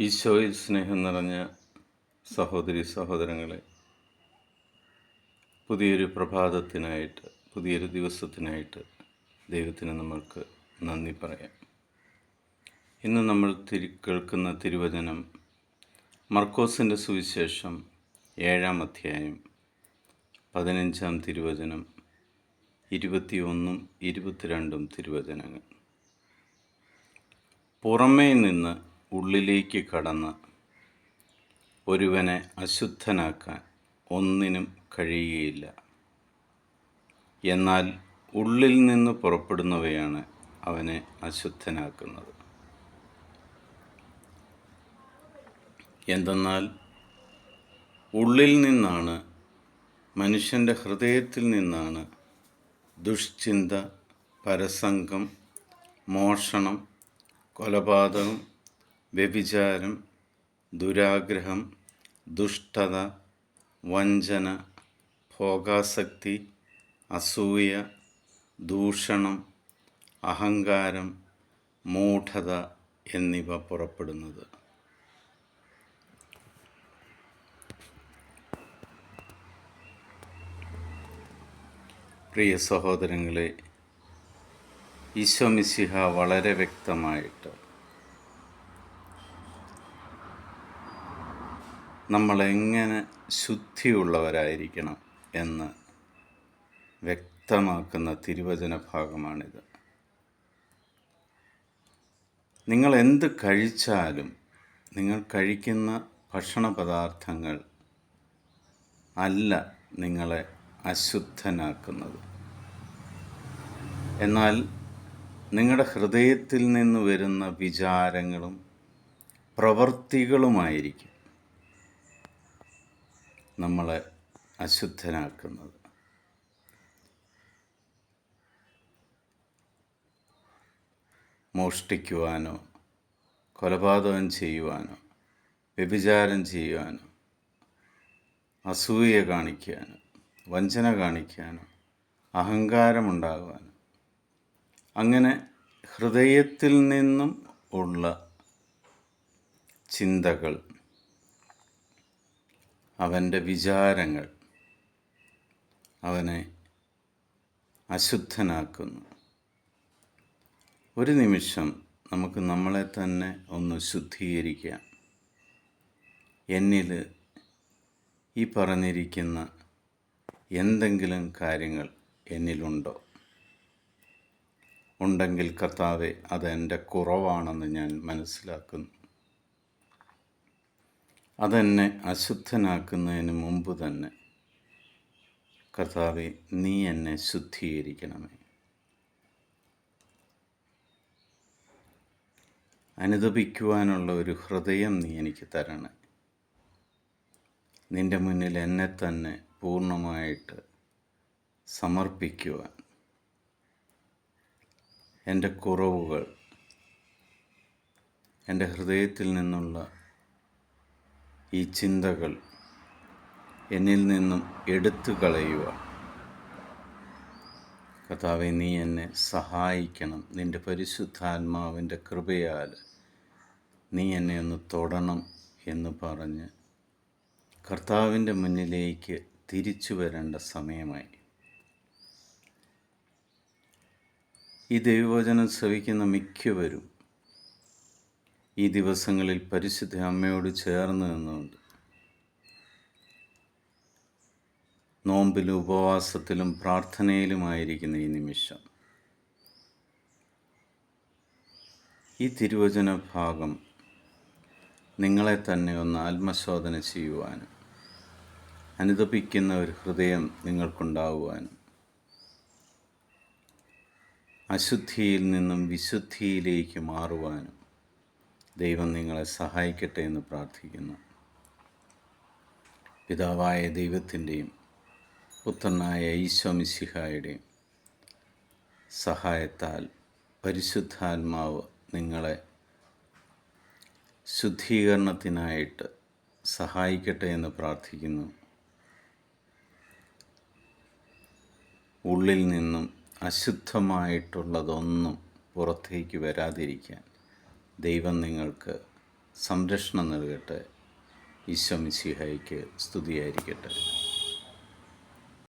ഈശോയിൽ സ്നേഹം നിറഞ്ഞ സഹോദരി സഹോദരങ്ങളെ, പുതിയൊരു പ്രഭാതത്തിനായിട്ട്, പുതിയൊരു ദിവസത്തിനായിട്ട് ദൈവത്തിന് നമ്മൾക്ക് നന്ദി പറയാം. ഇന്ന് നമ്മൾ കേൾക്കുന്ന തിരുവചനം മർക്കോസിൻ്റെ സുവിശേഷം 7-ാം അധ്യായം 15-ാം തിരുവചനം, 21-ഉം 22-ഉം തിരുവചനങ്ങൾ. പുറമേ നിന്ന് ഉള്ളിലേക്ക് കടന്ന് ഒരുവനെ അശുദ്ധനാക്കാൻ ഒന്നിനും കഴിയുകയില്ല. എന്നാൽ ഉള്ളിൽ നിന്ന് പുറപ്പെടുന്നവയാണ് അവനെ അശുദ്ധനാക്കുന്നത്. എന്തെന്നാൽ ഉള്ളിൽ നിന്നാണ്, മനുഷ്യൻ്റെ ഹൃദയത്തിൽ നിന്നാണ് ദുഷ്ചിന്ത, പരസംഗം, മോഷണം, കൊലപാതകം, വ്യഭിചാരം, ദുരാഗ്രഹം, ദുഷ്ടത, വഞ്ചന, ഭോഗാസക്തി, അസൂയ, ദൂഷണം, അഹങ്കാരം, മൂഢത എന്നിവ പുറപ്പെടുന്നത്. പ്രിയ സഹോദരങ്ങളെ, ഈശോ മിശിഹ വളരെ വ്യക്തമായിട്ട് നമ്മളെങ്ങനെ ശുദ്ധിയുള്ളവരായിരിക്കണം എന്ന് വ്യക്തമാക്കുന്ന തിരുവചന ഭാഗമാണിത്. നിങ്ങൾ എന്ത് കഴിച്ചാലും, നിങ്ങൾ കഴിക്കുന്ന ഭക്ഷണ പദാർത്ഥങ്ങൾ അല്ല നിങ്ങളെ അശുദ്ധനാക്കുന്നത്. എന്നാൽ നിങ്ങളുടെ ഹൃദയത്തിൽ നിന്ന് വരുന്ന വിചാരങ്ങളും പ്രവൃത്തികളുമായിരിക്കും നമ്മളെ അശുദ്ധനാക്കുന്നത്. മോഷ്ടിക്കുവാനോ, കൊലപാതകം ചെയ്യുവാനോ, വ്യഭിചാരം ചെയ്യുവാനോ, അസൂയ കാണിക്കാനോ, വഞ്ചന കാണിക്കാനോ, അഹങ്കാരമുണ്ടാകുവാനോ, അങ്ങനെ ഹൃദയത്തിൽ നിന്നും ഉള്ള ചിന്തകൾ, അവൻ്റെ വിചാരങ്ങൾ അവനെ അശുദ്ധനാക്കുന്നു. ഒരു നിമിഷം നമുക്ക് നമ്മളെ തന്നെ ഒന്ന് ശുദ്ധീകരിക്കാം. എന്നിൽ ഈ പറഞ്ഞിരിക്കുന്ന എന്തെങ്കിലും കാര്യങ്ങൾ എന്നിലുണ്ടോ? ഉണ്ടെങ്കിൽ കർത്താവേ, അതെൻ്റെ കുറവാണെന്ന് ഞാൻ മനസ്സിലാക്കുന്നു. അതെന്നെ അശുദ്ധനാക്കുന്നതിന് മുമ്പ് തന്നെ കർത്താവേ, നീ എന്നെ ശുദ്ധീകരിക്കണമേ. അനുതപിക്കുവാനുള്ള ഒരു ഹൃദയം നീ എനിക്ക് തരണേ. നിൻ്റെ മുന്നിൽ എന്നെ തന്നെ പൂർണ്ണമായിട്ട് സമർപ്പിക്കുവാൻ, എൻ്റെ കുറവുകൾ, എൻ്റെ ഹൃദയത്തിൽ നിന്നുള്ള ഈ ചിന്തകൾ എന്നിൽ നിന്നും എടുത്തു കളയുക. കർത്താവേ, നീ എന്നെ സഹായിക്കണം. നിൻ്റെ പരിശുദ്ധാത്മാവിൻ്റെ കൃപയാൽ നീ എന്നെ ഒന്ന് തൊടണം എന്ന് പറഞ്ഞ് കർത്താവിൻ്റെ മുന്നിലേക്ക് തിരിച്ചു വരേണ്ട സമയമായി. ഈ ദൈവവചനം ശ്രവിക്കുന്ന മിക്കവരും ഈ ദിവസങ്ങളിൽ പരിശുദ്ധ അമ്മയോട് ചേർന്ന് നിന്നുകൊണ്ട് നോമ്പിലും ഉപവാസത്തിലും പ്രാർത്ഥനയിലുമായിരിക്കുന്ന ഈ നിമിഷം ഈ തിരുവചന ഭാഗം നിങ്ങളെ തന്നെ ഒന്ന് ആത്മശോധന ചെയ്യുവാനും, അനുതപിക്കുന്ന ഒരു ഹൃദയം നിങ്ങൾക്കുണ്ടാകുവാനും, അശുദ്ധിയിൽ നിന്നും വിശുദ്ധിയിലേക്ക് മാറുവാനും ദൈവം നിങ്ങളെ സഹായിക്കട്ടെ എന്ന് പ്രാർത്ഥിക്കുന്നു. പിതാവായ ദൈവത്തിൻ്റെയും പുത്രനായ ഈശോ മിശിഹായുടെയും സഹായത്താൽ പരിശുദ്ധാത്മാവ് നിങ്ങളെ ശുദ്ധീകരണത്തിനായിട്ട് സഹായിക്കട്ടെ എന്ന് പ്രാർത്ഥിക്കുന്നു. ഉള്ളിൽ നിന്നും അശുദ്ധമായിട്ടുള്ളതൊന്നും പുറത്തേക്ക് വരാതിരിക്കാൻ ദൈവം നിങ്ങൾക്ക് സംരക്ഷണം നൽകട്ടെ. ഈശോ മിശിഹായ്ക്ക് സ്തുതിയായിരിക്കട്ടെ.